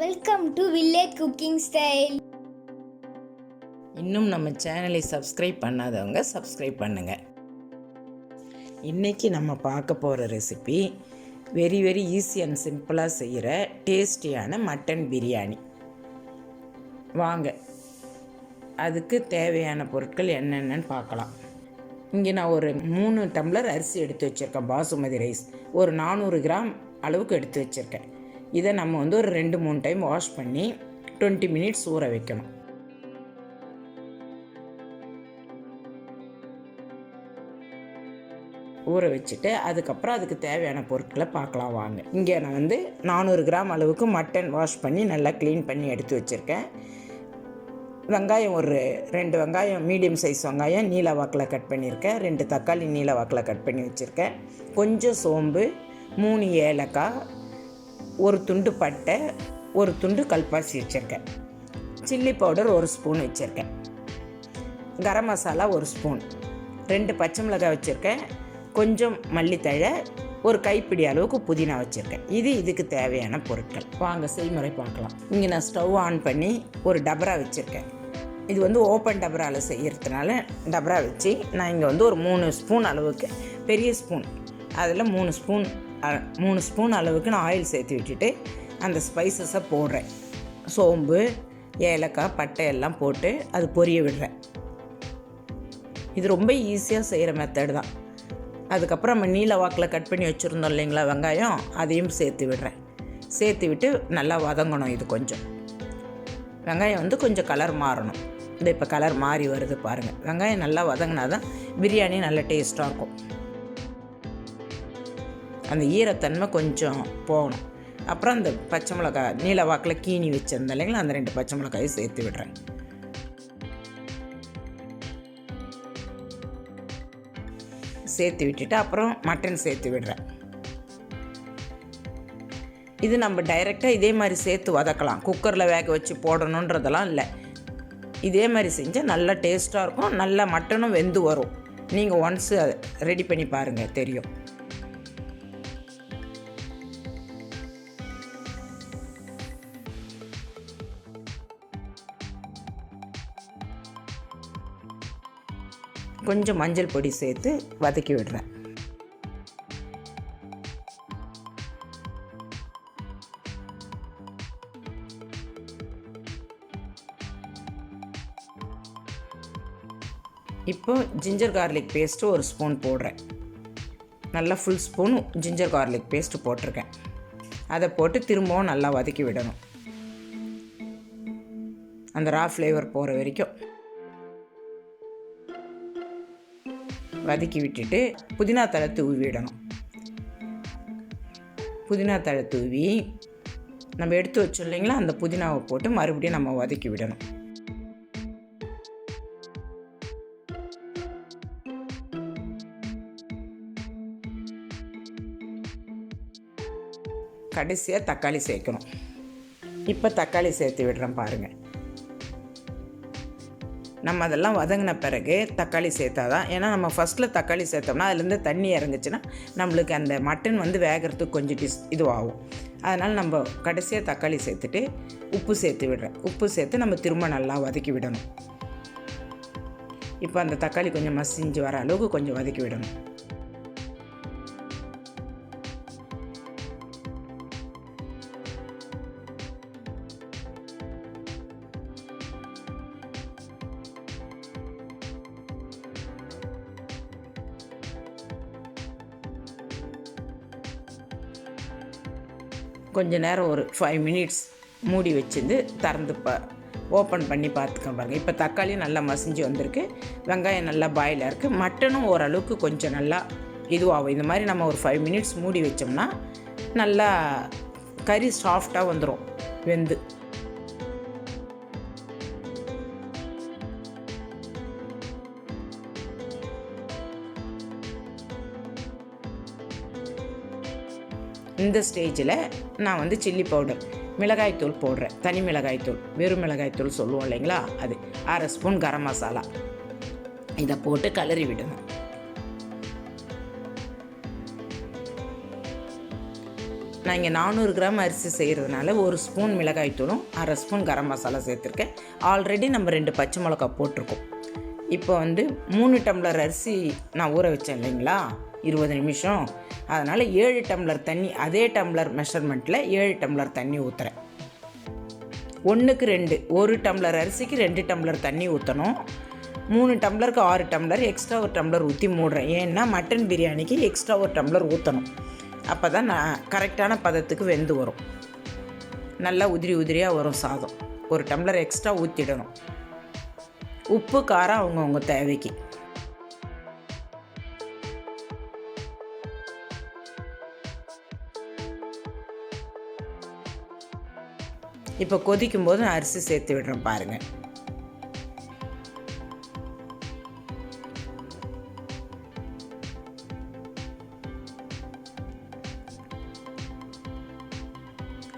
Welcome to village cooking style. இன்னும் நம்ம சேனலை சப்ஸ்கிரைப் பண்ணாதவங்க சப்ஸ்கிரைப் பண்ணுங்கள். இன்றைக்கி நம்ம பார்க்க போகிற ரெசிபி வெரி ஈஸி அண்ட் சிம்பிளாக செய்கிற டேஸ்டியான மட்டன் பிரியாணி. வாங்க அதுக்கு தேவையான பொருட்கள் என்னென்னு பார்க்கலாம். இங்கே நான் ஒரு 3 டம்ளர் அரிசி எடுத்து வச்சுருக்கேன். பாசுமதி ரைஸ் ஒரு 400 கிராம் அளவுக்கு எடுத்து வச்சுருக்கேன். இதை நம்ம ஒரு 2-3 டைம் வாஷ் பண்ணி 20 மினிட்ஸ் ஊற வைக்கணும். ஊற வச்சுட்டு அதுக்கப்புறம் அதுக்கு தேவையான பொருட்களை பார்க்கலாம் வாங்க. இங்கே நான் 400 கிராம் அளவுக்கு மட்டன் வாஷ் பண்ணி நல்லா க்ளீன் பண்ணி எடுத்து வச்சுருக்கேன். வெங்காயம் ஒரு 2 வெங்காயம் மீடியம் சைஸ் வெங்காயம் நீல வாக்கில் கட் பண்ணியிருக்கேன். 2 தக்காளி நீல வாக்கில் கட் பண்ணி வச்சுருக்கேன். கொஞ்சம் சோம்பு, 3 ஏலக்காய், ஒரு துண்டு பட்டை, ஒரு துண்டு கல்பாசி வச்சுருக்கேன். சில்லி பவுடர் 1 ஸ்பூன் வச்சுருக்கேன். கரம் மசாலா 1 ஸ்பூன், 2 பச்சை மிளகாய் வச்சுருக்கேன். கொஞ்சம் மல்லித்தழை, ஒரு கைப்பிடி அளவுக்கு புதினா வச்சுருக்கேன். இதுக்கு தேவையான பொருட்கள். வாங்க செய்முறை பார்க்கலாம். இங்கே நான் ஸ்டவ் ஆன் பண்ணி ஒரு டபரா வச்சுருக்கேன். இது ஓப்பன் டபராவில் செய்கிறதுனால டபரா வச்சு நான் இங்கே ஒரு 3 ஸ்பூன் அளவுக்கு பெரிய ஸ்பூன், அதில் 3 ஸ்பூன் அளவுக்கு நான் ஆயில் சேர்த்து விட்டுட்டு அந்த ஸ்பைசஸை போடுறேன். சோம்பு, ஏலக்காய், பட்டை எல்லாம் போட்டு அது பொரிய விடுறேன். இது ரொம்ப ஈஸியாக செய்கிற மெத்தட் தான். அதுக்கப்புறம் நம்ம நீல வாக்கில் கட் பண்ணி வச்சுருந்தோம் இல்லைங்களா வெங்காயம், அதையும் சேர்த்து விடுறேன். சேர்த்து விட்டு நல்லா வதங்கணும். இது கொஞ்சம் வெங்காயம் கொஞ்சம் கலர் மாறணும். இப்போ கலர் மாறி வருது பாருங்கள். வெங்காயம் நல்லா வதங்கினா தான் பிரியாணி நல்ல டேஸ்ட்டாக இருக்கும். அந்த ஈரத்தன்மை கொஞ்சம் போகணும். அப்புறம் அந்த பச்சை மிளகாய் நீல வாக்கில் கீனி வச்சுருந்தேன் இல்லைங்களா, அந்த 2 பச்சை மிளகாயும் சேர்த்து விடுறேன். சேர்த்து விட்டுட்டு அப்புறம் மட்டன் சேர்த்து விடுறேன். இது நம்ம டைரெக்டாக இதே மாதிரி சேர்த்து வதக்கலாம். குக்கரில் வேக வச்சு போடணுன்றதெல்லாம் இல்லை. இதே மாதிரி செஞ்சால் நல்லா டேஸ்ட்டாக இருக்கும். நல்லா மட்டனும் வெந்து வரும். நீங்கள் ஒன்ஸு ரெடி பண்ணி பாருங்கள், தெரியும். கொஞ்சம் மஞ்சள் பொடி சேர்த்து வதக்கி விடுறேன். இப்போ ஜிஞ்சர் கார்லிக் பேஸ்ட்டு 1 ஸ்பூன் போடுறேன். நல்லா full spoon ginger garlic paste போட்டிருக்கேன். அதை போட்டு திரும்பவும் நல்லா வதக்கி விடணும். அந்த ரா ஃப்ளேவர் போகிற வரைக்கும் வதக்கி விட்டுட்டு புதினா தழை தூவி விடணும். புதினா தழை தூவி நம்ம எடுத்து வச்சோம் இல்லைங்களா, அந்த புதினாவை போட்டு மறுபடியும் நம்ம வதக்கி விடணும். கடைசியாக தக்காளி சேர்க்கணும். இப்போ தக்காளி சேர்த்து விடுறேன் பாருங்கள். நம்ம அதெல்லாம் வதங்கின பிறகு தக்காளி சேர்த்தா தான். ஏன்னா நம்ம ஃபஸ்ட்டில் தக்காளி சேர்த்தோம்னா அதுலேருந்து தண்ணி இறங்குச்சுன்னா நம்மளுக்கு அந்த மட்டன் வேகிறதுக்கு கொஞ்சம் இதுவாகும். அதனால் நம்ம கடைசியாக தக்காளி சேர்த்துட்டு உப்பு சேர்த்து விடுறேன். உப்பு சேர்த்து நம்ம திரும்ப நல்லா வதக்கி விடணும். இப்போ அந்த தக்காளி கொஞ்சம் மசிஞ்சு வர அளவுக்கு கொஞ்சம் வதக்கி விடணும். கொஞ்ச நேரம் ஒரு 5 மினிட்ஸ் மூடி வச்சுருந்து திறந்து ஓப்பன் பண்ணி பார்த்துக்க பாருங்கள். இப்போ தக்காளி நல்லா மசிஞ்சு வந்திருக்கு. வெங்காயம் நல்லா பாயிலாக இருக்குது. மட்டனும் ஓரளவுக்கு கொஞ்சம் நல்லா இதுவாகும். இந்த மாதிரி நம்ம ஒரு 5 மினிட்ஸ் மூடி வச்சோம்னா நல்லா கறி சாஃப்டாக வந்துடும் வெந்து. இந்த ஸ்டேஜில் நான் சில்லி பவுடர், மிளகாய்த்தூள் போடுறேன். தனி மிளகாய்த்தூள், வெறும் மிளகாய்த்தூள் சொல்லுவோம் இல்லைங்களா, அது 1/2 ஸ்பூன் கரம் மசாலா. இதை போட்டு கிளறி விடணும். நான் இங்கே 400 கிராம் அரிசி செய்கிறதுனால 1 ஸ்பூன் மிளகாய்த்தூளும் 1/2 ஸ்பூன் கரம் மசாலா சேர்த்துருக்கேன். ஆல்ரெடி நம்ம 2 பச்சை மிளகா போட்டிருக்கோம். இப்போ வந்து 3 டம்ளர் அரிசி நான் ஊற வச்சேன் இல்லைங்களா 20 நிமிஷம். அதனால் 7 டம்ளர் தண்ணி, அதே டம்ளர் மெஷர்மெண்ட்டில் 7 டம்ளர் தண்ணி ஊற்றுறேன். 1க்கு 2, 1 டம்ளர் அரிசிக்கு 2 டம்ளர் தண்ணி ஊற்றணும். 3 டம்ளருக்கு 6 டம்ளர், எக்ஸ்ட்ரா 1 டம்ளர் ஊற்றி மூடுறேன். ஏன்னா மட்டன் பிரியாணிக்கு எக்ஸ்ட்ரா 1 டம்ளர் ஊற்றணும். அப்போ தான் நான் கரெக்டான பதத்துக்கு வெந்து வரும். நல்லா உதிரி உதிரியாக வரும் சாதம். 1 டம்ளர் எக்ஸ்ட்ரா ஊற்றிடணும். உப்பு காரம் அவங்கவுங்க தேவைக்கு. இப்போ கொதிக்கும் போது நான் அரிசி சேர்த்து விடுறேன் பாருங்கள்.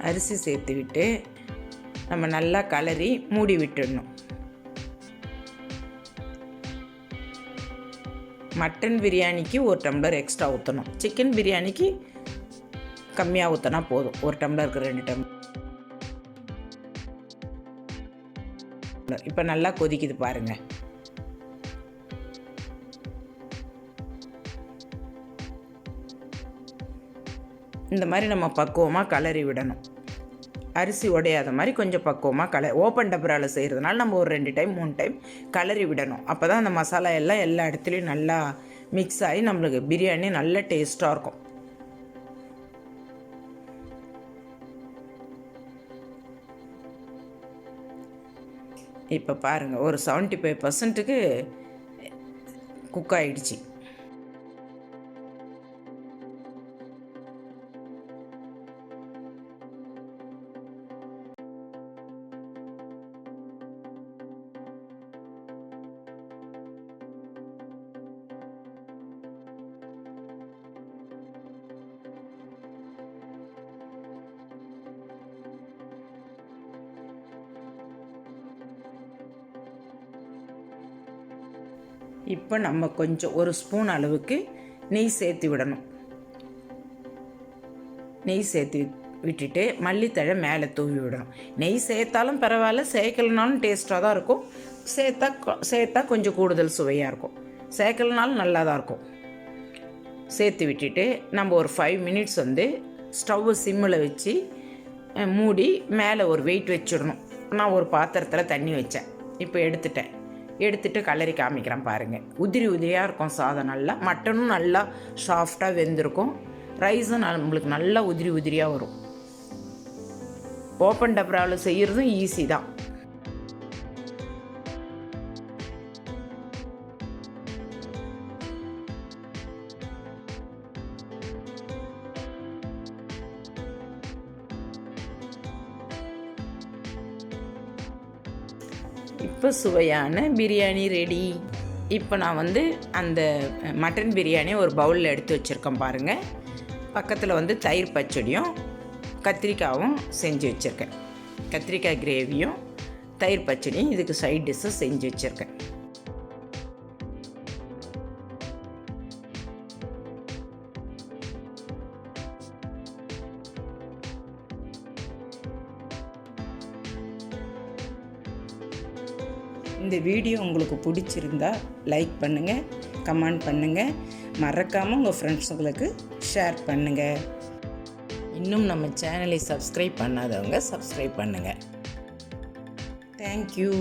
அரிசி சேர்த்து விட்டு நம்ம நல்லா கலரி மூடி விட்டுடணும். மட்டன் பிரியாணிக்கு 1 டம்ளர் எக்ஸ்ட்ரா ஊற்றணும். சிக்கன் பிரியாணிக்கு கம்மியாக ஊற்றினா போதும். 1 டம்ளருக்கு 2 டம்ளர். இப்போ நல்லா கொதிக்குது பாருங்கள். இந்த மாதிரி நம்ம பக்குவமாக கலரி விடணும். அரிசி உடையாத மாதிரி கொஞ்சம் பக்குவமாக ஓப்பன் டபராவில் செய்கிறதுனால நம்ம ஒரு 2 டைம் 3 டைம் கலரி விடணும். அப்போ தான் அந்த மசாலா எல்லாம் எல்லா இடத்துலையும் நல்லா மிக்ஸ் ஆகி நம்மளுக்கு பிரியாணி நல்ல டேஸ்ட்டாக இருக்கும். இப்போ பாருங்கள், ஒரு 75%க்கு குக் ஆகிடுச்சு. இப்போ நம்ம கொஞ்சம் 1 ஸ்பூன் அளவுக்கு நெய் சேர்த்து விடணும். நெய் சேர்த்து விட்டுட்டு மல்லித்தழை மேலே தூவி விடணும். நெய் சேர்த்தாலும் பரவாயில்ல, சேர்க்கலனாலும் டேஸ்ட்டாக தான் இருக்கும். சேர்த்தா கொஞ்சம் கூடுதல் சுவையாக இருக்கும். சேர்க்கலனாலும் நல்லா தான் இருக்கும். சேர்த்து விட்டுட்டு நம்ம ஒரு 5 மினிட்ஸ் வந்து ஸ்டவ்வை சிம்மில் வச்சு மூடி மேலே ஒரு வெயிட் வச்சிடணும். நான் ஒரு பாத்திரத்தில் தண்ணி வச்சேன். இப்போ எடுத்துட்டு கலரி காமிக்கிறேன் பாருங்கள். உதிரி உதிரியாக இருக்கும் சாதம். நல்லா மட்டனும் நல்லா சாஃப்டாக வெந்திருக்கும். ரைஸும் நம்மளுக்கு நல்லா உதிரி உதிரியாக வரும். ஓப்பன் டபராவில் செய்கிறதும் ஈஸி தான். இப்போ சுவையான பிரியாணி ரெடி. இப்போ நான் வந்து அந்த மட்டன் பிரியாணி ஒரு பவுலில் எடுத்து வச்சுருக்கேன் பாருங்கள். பக்கத்தில் வந்து தயிர் பச்சடியும் கத்திரிக்காயும் செஞ்சு வச்சுருக்கேன். கத்திரிக்காய் கிரேவியும் தயிர் பச்சடியும் இதுக்கு சைட் டிஷ்ஷும் செஞ்சு வச்சுருக்கேன். இந்த வீடியோ உங்களுக்கு பிடிச்சிருந்தா லைக் பண்ணுங்கள், கமெண்ட் பண்ணுங்கள், மறக்காமல் உங்கள் ஃப்ரெண்ட்ஸுங்களுக்கு ஷேர் பண்ணுங்கள். இன்னும் நம்ம சேனலை சப்ஸ்கிரைப் பண்ணாதவங்க சப்ஸ்கிரைப் பண்ணுங்கள். தேங்க்யூ.